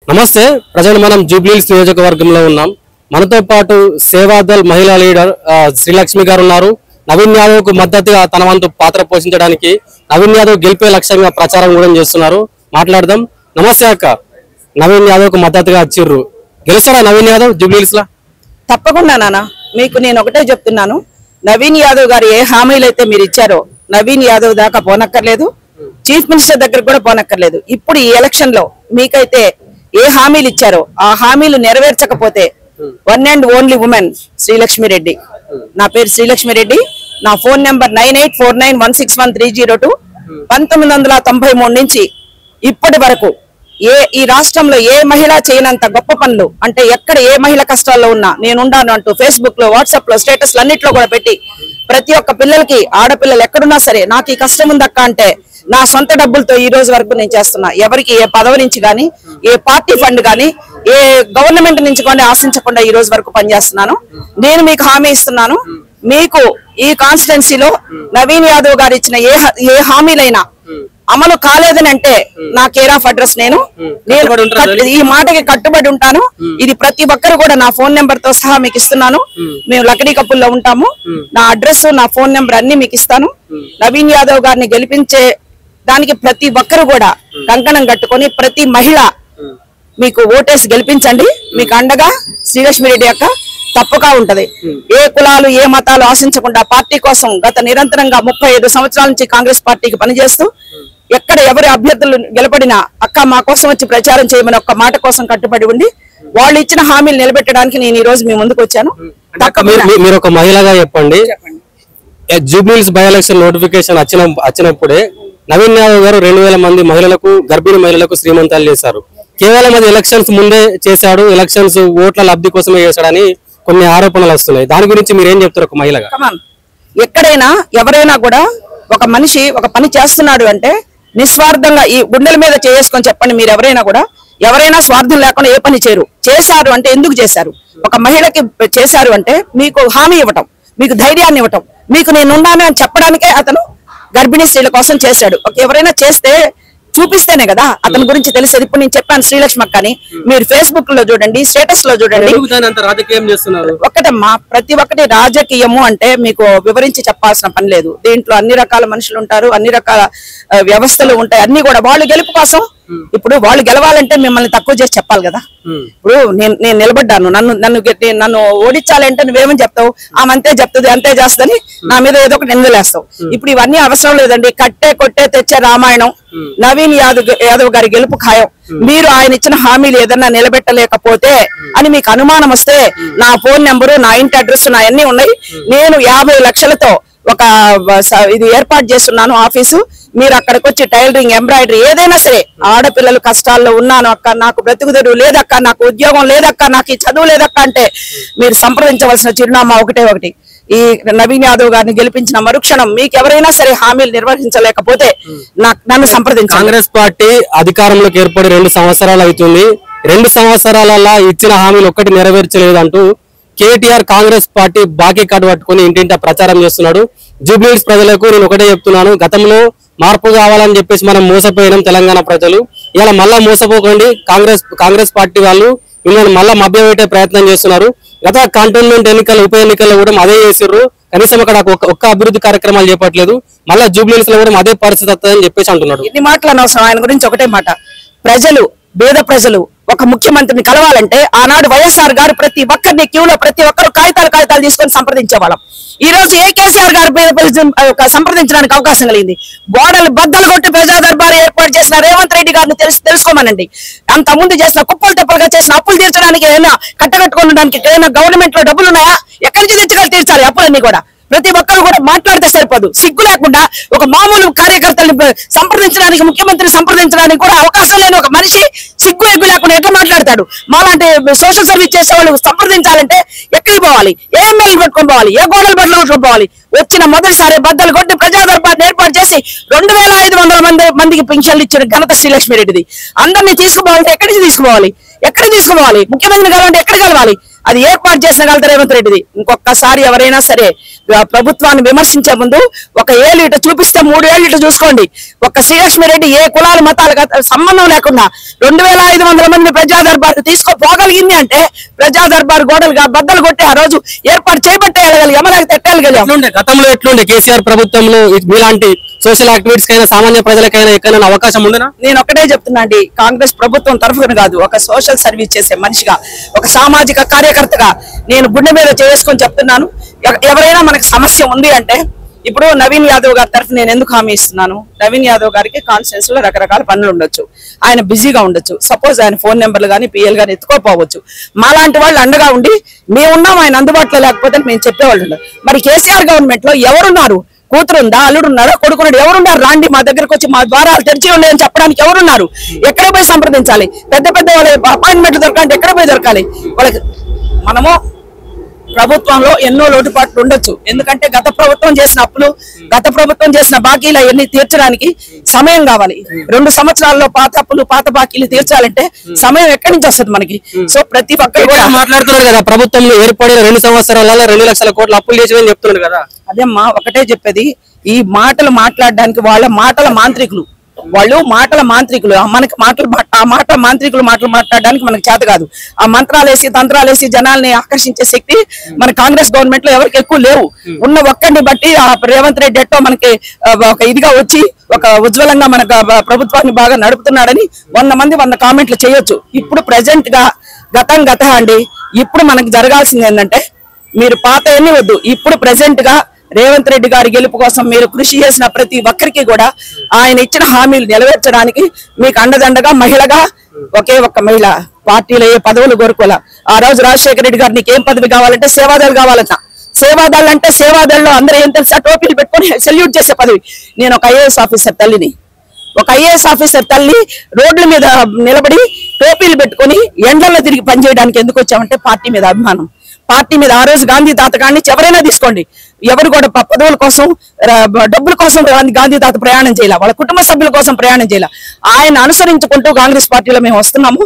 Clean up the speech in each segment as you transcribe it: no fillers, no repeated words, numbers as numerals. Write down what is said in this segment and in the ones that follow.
నమస్తే ప్రజలు మనం జూబ్లీహిల్స్ నియోజకవర్గంలో ఉన్నాం. మనతో పాటు సేవాదల్ మహిళా లీడర్ శ్రీలక్ష్మి గారు ఉన్నారు. నవీన్ యాదవ్ కు మద్దతుగా తన వంతు పాత్ర పోషించడానికి నవీన్ యాదవ్ గెలిపే లక్ష్యంగా ప్రచారం కూడా చేస్తున్నారు. మాట్లాడదాం. నమస్తే అక్క. నవీన్ యాదవ్ కు మద్దతుగా వచ్చిర్రు, గెలుస్తారా నవీన్ యాదవ్ జూబ్లీహిల్స్ లా? తప్పకుండా నాన్న, మీకు నేను ఒకటే చెప్తున్నాను. నవీన్ యాదవ్ గారు ఏ హామీలు అయితే మీరు ఇచ్చారో నవీన్ యాదవ్ దాకా పోనక్కర్లేదు, చీఫ్ మినిస్టర్ దగ్గర కూడా పోనక్కర్లేదు. ఇప్పుడు ఈ ఎలక్షన్ లో మీకైతే ఏ హామీలు ఇచ్చారో ఆ హామీలు నెరవేర్చకపోతే one and only women Srilakshmi Reddy. నా పేరు శ్రీలక్ష్మి రెడ్డి. నా ఫోన్ నెంబర్ 9849161302. 1993 నుంచి ఇప్పటి వరకు ఈ రాష్ట్రంలో ఏ మహిళ చేయనంత గొప్ప పనులు, అంటే ఎక్కడ ఏ మహిళ కష్టాల్లో ఉన్నా నేనుండాను అంటూ ఫేస్బుక్ లో, వాట్సాప్ లో, స్టేటస్లు అన్నిట్లో కూడా పెట్టి ప్రతి ఒక్క పిల్లలకి, ఆడపిల్లలు ఎక్కడున్నా సరే నాకు ఈ కష్టం ఉందక్క అంటే నా సొంత డబ్బులతో ఈ రోజు వరకు నేను చేస్తున్నా. ఎవరికి ఏ పదవి నుంచి గానీ, ఏ పార్టీ ఫండ్ గానీ, ఏ గవర్నమెంట్ నుంచి కానీ ఆశించకుండా ఈ రోజు వరకు పనిచేస్తున్నాను. నేను మీకు హామీ ఇస్తున్నాను, మీకు ఈ కాన్స్టిట్యున్సీలో నవీన్ యాదవ్ గారు ఇచ్చిన ఏ హామీలైనా అమలు కాలేదని అంటే నా కేర్ ఆఫ్ అడ్రస్ నేను ఈ మాటకి కట్టుబడి ఉంటాను. ఇది ప్రతి ఒక్కరు కూడా నా ఫోన్ నెంబర్ తో సహా మీకు ఇస్తున్నాను. మేము లకడీ కప్పుల్లో ఉంటాము. నా అడ్రస్, నా ఫోన్ నెంబర్ అన్ని మీకు ఇస్తాను. నవీన్ యాదవ్ గారిని గెలిపించే దానికి ప్రతి ఒక్కరు కూడా కంకణం కట్టుకొని ప్రతి మహిళ మీకు ఓటేసి గెలిపించండి. మీకు అండగా శ్రీలక్ష్మి రెడ్డి అక్క తప్పగా ఉంటది. ఏ కులాలు, ఏ మతాలు ఆశించకుండా పార్టీ కోసం గత నిరంతరంగా 35 సంవత్సరాల నుంచి కాంగ్రెస్ పార్టీకి పనిచేస్తూ ఎక్కడ ఎవరి అభ్యర్థులు గెలపడినా అక్క మా కోసం వచ్చి ప్రచారం చేయమని ఒక్క మాట కోసం కట్టుబడి ఉండి వాళ్ళు ఇచ్చిన హామీలు నిలబెట్టడానికి నేను ఈ రోజు మీ ముందుకు వచ్చాను. మీరు ఒక మహిళగా చెప్పండి, జూబ్లీహిల్స్ బై ఎలక్షన్ నోటిఫికేషన్ వచ్చినప్పుడే నవీన్ యాదవ్ గారు 2000 మంది మహిళలకు, గర్భిణీ మహిళలకు శ్రీమంతాలు చేశారు. కేవలం అది ఎలక్షన్స్ ముందే చేశాడు, ఎలక్షన్స్ ఓట్ల లబ్ధి కోసమే చేశాడని కొన్ని ఆరోపణలు వస్తున్నాయి. దాని గురించి మీరు ఏం చెప్తారు ఒక మహిళగా? ఎక్కడైనా ఎవరైనా కూడా ఒక మనిషి ఒక పని చేస్తున్నాడు అంటే నిస్వార్థంగా ఈ గుండెల మీద చేసుకొని చెప్పండి. మీరు ఎవరైనా స్వార్థం లేకుండా ఏ పని చేశారు అంటే ఎందుకు చేశారు? ఒక మహిళకి చేశారు అంటే మీకు హామీ ఇవ్వటం, మీకు ధైర్యాన్ని ఇవ్వటం, మీకు నేనున్నాను అని చెప్పడానికే అతను గర్భిణీ స్త్రీల కోసం చేశాడు. ఎవరైనా చేస్తే చూపిస్తేనే కదా అతని గురించి తెలిసేది. ఇప్పుడు నేను చెప్పాను శ్రీలక్ష్మి అక్కని, మీరు ఫేస్బుక్ లో చూడండి, స్టేటస్ లో చూడండి. ఒకటమ్మా, ప్రతి ఒక్కటి రాజకీయము అంటే మీకు వివరించి చెప్పాల్సిన పని లేదు. దీంట్లో అన్ని రకాల మనుషులు ఉంటారు, అన్ని రకాల వ్యవస్థలు ఉంటాయి. అన్ని కూడా వాళ్ళు గెలుపు కోసం, ఇప్పుడు వాళ్ళు గెలవాలంటే మిమ్మల్ని తక్కువ చేసి చెప్పాలి కదా. ఇప్పుడు నేను నిలబడ్డాను, నన్ను ఓడించాలంటే నువ్వేమని చెప్తావు? ఆమె అంతే చెప్తుంది, అంతే చేస్తుందని నా మీద ఏదో ఒకటి నిందలేస్తావు. ఇప్పుడు ఇవన్నీ అవసరం లేదండి. కట్టే కొట్టే తెచ్చే రామాయణం. నవీన్ యాదవ్ గారి గెలుపు ఖాయం. మీరు ఆయన ఇచ్చిన హామీలు ఏదన్నా నిలబెట్టలేకపోతే అని మీకు అనుమానం వస్తే నా ఫోన్ నెంబరు, నా ఇంటి అడ్రస్, నా అన్ని ఉన్నాయి. నేను 50 లక్షలతో ఒక ఇది ఏర్పాటు చేస్తున్నాను ఆఫీసు. మీరు అక్కడికి వచ్చి టైలరింగ్, ఎంబ్రాయిడరీ ఏదైనా సరే, ఆడపిల్లలు కష్టాల్లో ఉన్నాను అక్క, నాకు బ్రతుకుదెరువు లేదక్క, నాకు ఉద్యోగం లేదక్క, నాకు ఈ చదువు లేదక్క అంటే మీరు సంప్రదించవలసిన చిరునామా ఒకటి. ఈ నవీన్ యాదవ్ గారిని గెలిపించిన మరుక్షణం మీకు ఎవరైనా సరే హామీలు నిర్వహించలేకపోతే నన్ను సంప్రదించాలి. కాంగ్రెస్ పార్టీ అధికారంలోకి ఏర్పడి 2 సంవత్సరాలు అవుతుంది. 2 సంవత్సరాలలో ఇచ్చిన హామీలు ఒక్కటి నెరవేర్చలేదంటూ కేటీఆర్ కాంగ్రెస్ పార్టీ బాకీ కార్డు పట్టుకుని ఇంటింటా ప్రచారం చేస్తున్నాడు. జూబ్లీహిల్స్ ప్రజలకు నేను ఒకటే చెప్తున్నాను, గతంలో మార్పు కావాలని చెప్పేసి మనం మోసపోయినాం తెలంగాణ ప్రజలు. ఇలా మళ్ళా మోసపోకండి. కాంగ్రెస్ పార్టీ వాళ్ళు వీళ్ళని మళ్ళా మభ్యపెట్టే ప్రయత్నం చేస్తున్నారు. గత కంటోన్మెంట్ ఎన్నికల, ఉప ఎన్నికల్లో కూడా అదే చేసిర్రు. కనీసం అక్కడ ఒక్క అభివృద్ధి కార్యక్రమాలు చేపట్టలేదు. మళ్ళా జూబ్లీహిల్స్ లో కూడా అదే పరిస్థితి వస్తుందని చెప్పేసి అంటున్నాడు. ఇన్ని మాటలు అనవసరం. ఆయన గురించి ఒకటే మాట, పేద ప్రజలు ఒక ముఖ్యమంత్రిని కలవాలంటే ఆనాడు వైఎస్ఆర్ గారు ప్రతి ఒక్కరిని క్యూలో ప్రతి ఒక్కరు కాగితాలు తీసుకొని సంప్రదించే వాళ్ళం. ఈ రోజు ఏ కేసీఆర్ గారు సంప్రదించడానికి అవకాశం కలిగింది. గోడలు బద్దలు కొట్టి ప్రజా దర్బారు ఏర్పాటు చేసిన రేవంత్ రెడ్డి గారిని తెలుసుకోమనండి. అంత ముందు చేసిన కుప్పలు తెప్పలుగా చేసిన అప్పులు తీర్చడానికి ఏమైనా కట్టగట్టుకోవడానికి ఏమైనా గవర్నమెంట్ లో డబ్బులు ఉన్నాయా? ఎక్కడి నుంచి తెచ్చుకొని తీర్చాలి అప్పులన్నీ కూడా? ప్రతి ఒక్కరు కూడా మాట్లాడితే సరిపోదు. సిగ్గు లేకుండా ఒక మామూలు కార్యకర్తల్ని సంప్రదించడానికి, ముఖ్యమంత్రిని సంప్రదించడానికి కూడా అవకాశం లేని ఒక మనిషి సిగ్గు ఎగ్గు లేకుండా ఎట్లా మాట్లాడతాడు? మాలాంటి సోషల్ సర్వీస్ చేసే వాళ్ళు సంప్రదించాలంటే ఎక్కడికి పోవాలి? ఏ ఎమ్మెల్యేలు పట్టుకొని పోవాలి? ఏ గోడలు బట్టలు పట్టుకొని పోవాలి? వచ్చిన మొదటిసారి బద్దలు కొట్టి ప్రజా దర్బార్ని ఏర్పాటు చేసి 2500 మందికి పింఛన్లు ఇచ్చిన ఘనత శ్రీలక్ష్మి రెడ్డిది. అందరినీ తీసుకుపోవాలంటే ఎక్కడి నుంచి తీసుకోవాలి? ముఖ్యమంత్రిని కలవాలంటే ఎక్కడ కలవాలి? అది ఏర్పాటు చేసిన కలత రేవంత్ రెడ్డిది. ఇంకొకసారి ఎవరైనా సరే ప్రభుత్వాన్ని విమర్శించే ముందు ఒక ఏళ్ళు ఇటు చూపిస్తే 3 ఏళ్ళు ఇటు చూసుకోండి. ఒక శ్రీలక్ష్మి రెడ్డి ఏ కులాల మతాలకు సంబంధం లేకుండా 2500 మంది ప్రజా దర్బార్ తీసుకోపోగలిగింది అంటే ప్రజా దర్బార్ గోడలుగా బద్దలు కొట్టి ఆ రోజు ఏర్పాటు చేయబట్టే వెళ్ళగలిగామా, లేకపోతే ఎట్టగలిగాం? గతంలో ఎట్లుండే కేసీఆర్ ప్రభుత్వంలో మీలాంటి సోషల్ యాక్టివిటీస్ కైనా సామాన్య ప్రజలకైనా ఎక్కడైనా అవకాశం ఉండేనా? నేను ఒకటే చెప్తున్నా అండి, కాంగ్రెస్ ప్రభుత్వం తరఫున కాదు, ఒక సోషల్ సర్వీస్ చేసే మనిషిగా, ఒక సామాజిక కార్యకర్తగా నేను గుండె మీద చేసుకొని చెప్తున్నాను. ఎవరైనా మనకు సమస్య ఉంది అంటే ఇప్పుడు నవీన్ యాదవ్ గారి తరఫు నేను ఎందుకు హామీ ఇస్తున్నాను, నవీన్ యాదవ్ గారికి కాన్స్టిట్యూన్స్ లో రకరకాల పనులు ఉండొచ్చు, ఆయన బిజీగా ఉండొచ్చు, సపోజ్ ఆయన ఫోన్ నెంబర్లు కానీ పిఎల్ కానీ ఎత్తుకోపోవచ్చు. మాలాంటి వాళ్ళు అండగా ఉండి మేమున్నాం, ఆయన అందుబాటులో లేకపోతే మేము చెప్పేవాళ్ళు ఉండదు. మరి కేసీఆర్ గవర్నమెంట్ లో ఎవరున్నారు? కూతురుందా, అల్లుడున్నారా, కొడుకున్నాడు, ఎవరున్నారు? రాండి మా దగ్గరకు వచ్చి మా ద్వారాలు తెరిచి ఉన్నాయని చెప్పడానికి ఎవరున్నారు? ఎక్కడ పోయి సంప్రదించాలి? పెద్ద పెద్ద వాళ్ళ అపాయింట్మెంట్లు దొరకాలంటే ఎక్కడ పోయి దొరకాలి వాళ్ళకి? మనము ప్రభుత్వంలో ఎన్నో లోటుపాట్లు ఉండొచ్చు, ఎందుకంటే గత ప్రభుత్వం చేసిన అప్పులు, గత ప్రభుత్వం చేసిన బాకీలు అవన్నీ తీర్చడానికి సమయం కావాలి. 2 సంవత్సరాల్లో పాత అప్పులు పాత బాకీలు తీర్చాలంటే సమయం ఎక్కడి నుంచి వస్తుంది మనకి? సో ప్రతి ఒక్కరు కూడా మాట్లాడుతున్నారు కదా, ప్రభుత్వంలో ఏర్పడిన 2 సంవత్సరాలలో 2 లక్షల కోట్ల అప్పులు చేసి చెప్తున్నారు కదా. అదేమ్మా, ఒకటే చెప్పేది, ఈ మాటలు మాట్లాడడానికి వాళ్ళ మాటల మాంత్రికులు, వాళ్ళు మాటల మాంత్రికులు. మనకి మాటల మాంత్రికులు మాటలు మాట్లాడడానికి మనకు చేత కాదు. ఆ మంత్రాలేసి తంత్రాలేసి జనాల్ని ఆకర్షించే శక్తి మన కాంగ్రెస్ గవర్నమెంట్ లో ఎవరికి ఎక్కువ లేవు. ఉన్న ఒక్కడిని బట్టి ఆ రేవంత్ రెడ్డి ఎట్టో మనకి ఒక ఇదిగా వచ్చి ఒక ఉజ్వలంగా మన ప్రభుత్వాన్ని బాగా నడుపుతున్నాడని 100 మంది 100 కామెంట్లు చేయొచ్చు. ఇప్పుడు ప్రెసెంట్ గా గత అండి, ఇప్పుడు మనకి జరగాల్సింది ఏంటంటే, మీరు పాత ఎన్ని వద్దు, ఇప్పుడు ప్రెసెంట్ గా రేవంత్ రెడ్డి గారి గెలుపు కోసం మీరు కృషి చేసిన ప్రతి ఒక్కరికి కూడా ఆయన ఇచ్చిన హామీలు నెరవేర్చడానికి మీకు అండదండగా మహిళగా ఒకే ఒక్క మహిళ, పార్టీలో ఏ పదవులు కోరుకోలే. ఆ రోజు రాజశేఖర రెడ్డి గారు నీకు ఏం పదవి కావాలంటే సేవాదళ్ కావాలట. సేవాదళ్ అంటే సేవాదళ్ళలో అందరూ ఏం తెలుసా, టోపీలు పెట్టుకొని సెల్యూట్ చేసే పదవి. నేను ఒక ఐఏఎస్ ఆఫీసర్ తల్లిని, ఒక ఐఏఎస్ ఆఫీసర్ తల్లి రోడ్ల మీద నిలబడి టోపీలు పెట్టుకొని ఎండల్లో తిరిగి పనిచేయడానికి ఎందుకు వచ్చామంటే పార్టీ మీద అభిమానం. పార్టీ మీద ఆ రోజు గాంధీ తాత కానీ ఎవరైనా తీసుకోండి, ఎవరు కూడా పదవుల కోసం డబ్బుల కోసం గాంధీ తాత ప్రయాణం చేయాల, వాళ్ళ కుటుంబ సభ్యుల కోసం ప్రయాణం చేయాల. ఆయన అనుసరించుకుంటూ కాంగ్రెస్ పార్టీలో మేము వస్తున్నాము.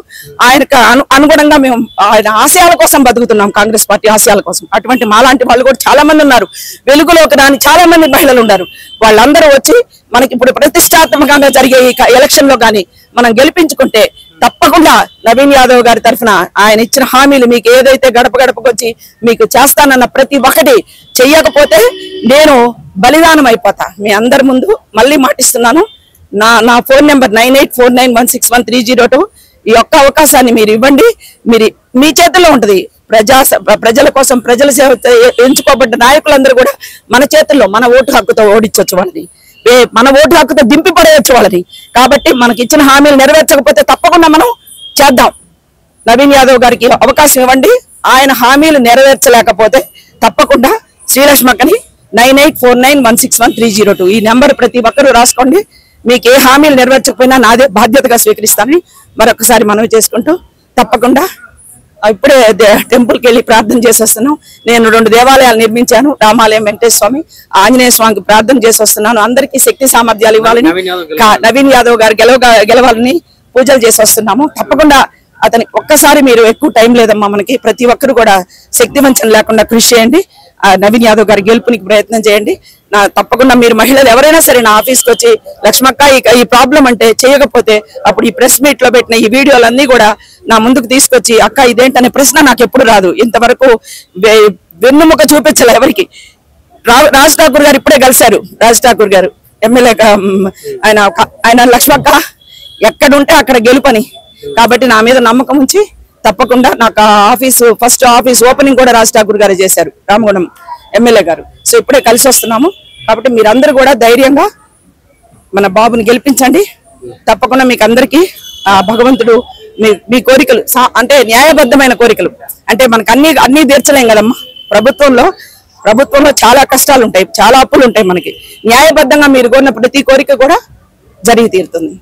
ఆయనకు అనుగుణంగా మేము ఆయన ఆశయాల కోసం బతుకుతున్నాం, కాంగ్రెస్ పార్టీ ఆశయాల కోసం. అటువంటి మాలాంటి వాళ్ళు కూడా చాలా మంది ఉన్నారు, వెలుగులోకి రాని చాలా మంది మహిళలు ఉన్నారు. వాళ్ళందరూ వచ్చి మనకి ఇప్పుడు ప్రతిష్టాత్మకంగా జరిగే ఈ ఎలక్షన్ లో కానీ మనం గెలిపించుకుంటే తప్పకుండా నవీన్ యాదవ్ గారి తరఫున ఆయన ఇచ్చిన హామీలు మీకు ఏదైతే గడప గడపకు వచ్చి మీకు చేస్తానన్న ప్రతి ఒక్కటి చెయ్యకపోతే నేను బలిదానం అయిపోతా. మీ అందరి ముందు మళ్ళీ మాటిస్తున్నాను. నా ఫోన్ నెంబర్ 9849161302. ఈ ఒక్క అవకాశాన్ని మీరు ఇవ్వండి. మీరు మీ చేతుల్లో ఉంటది. ప్రజల కోసం ప్రజల సేవ ఎంచుకోబడ్డ నాయకులందరూ కూడా మన చేతుల్లో, మన ఓటు హక్కుతో ఓడించవచ్చు వాళ్ళని, మన ఓటు హక్కుతో దింపి పడేయచ్చు వాళ్ళని. కాబట్టి మనకి ఇచ్చిన హామీలు నెరవేర్చకపోతే తప్పకుండా మనం చేద్దాం. నవీన్ యాదవ్ గారికి అవకాశం ఇవ్వండి. ఆయన హామీలు నెరవేర్చలేకపోతే తప్పకుండా శ్రీలక్ష్మక్కని 9849161302 ఈ నెంబర్ ప్రతి ఒక్కరూ రాసుకోండి. మీకు ఏ హామీలు నెరవేర్చకపోయినా నాదే బాధ్యతగా స్వీకరిస్తానని మరొకసారి మనవి చేసుకుంటూ, తప్పకుండా ఇప్పుడే టెంపుల్కి వెళ్ళి ప్రార్థన చేసేస్తున్నాను. నేను 2 దేవాలయాలు నిర్మించాను, రామాలయం, వెంకటేశ్వర స్వామి, ఆంజనేయ స్వామికి ప్రార్థన చేసి వస్తున్నాను. అందరికీ శక్తి సామర్థ్యాలు ఇవ్వాలని, నవీన్ యాదవ్ గారు గెలవాలని పూజలు చేసి వస్తున్నాము. తప్పకుండా అతని ఒక్కసారి మీరు ఎక్కువ టైం లేదమ్మా మనకి, ప్రతి ఒక్కరు కూడా శక్తి వంచన లేకుండా కృషి చేయండి. నవీన్ యాదవ్ గారి గెలుపునికి ప్రయత్నం చేయండి. తప్పకుండా మీరు మహిళలు ఎవరైనా సరే నా ఆఫీస్కి వచ్చి లక్ష్మక్క ఈ ప్రాబ్లం అంటే చేయకపోతే అప్పుడు ఈ ప్రెస్ మీట్ లో పెట్టిన ఈ వీడియోలన్నీ కూడా నా ముందుకు తీసుకొచ్చి అక్క ఇదేంటనే ప్రశ్న నాకు ఎప్పుడు రాదు. ఇంతవరకు వెన్నుముక చూపించలే ఎవరికి. రాజ్ ఠాకూర్ గారు ఇప్పుడే కలిశారు, రాజ్ ఠాకూర్ గారు ఎమ్మెల్యే, ఆయన లక్ష్మక్క ఎక్కడుంటే అక్కడ గెలుపని. కాబట్టి నా మీద నమ్మకం ఉంచి తప్పకుండా నాకు ఫస్ట్ ఆఫీస్ ఓపెనింగ్ కూడా రాజ్ ఠాకూర్ గారే చేశారు, రామగుండం ఎమ్మెల్యే గారు. సో ఇప్పుడే కలిసి వస్తున్నాము. కాబట్టి మీరందరూ కూడా ధైర్యంగా మన బాబుని గెలిపించండి. తప్పకుండా మీకు అందరికీ భగవంతుడు మీ కోరికలు అంటే న్యాయబద్ధమైన కోరికలు, అంటే మనకు అన్ని తీర్చలేం కదమ్మా. ప్రభుత్వంలో చాలా కష్టాలు ఉంటాయి, చాలా అప్పులు ఉంటాయి. మనకి న్యాయబద్ధంగా మీరు కోరిన ప్రతి కోరిక కూడా జరిగి తీరుతుంది.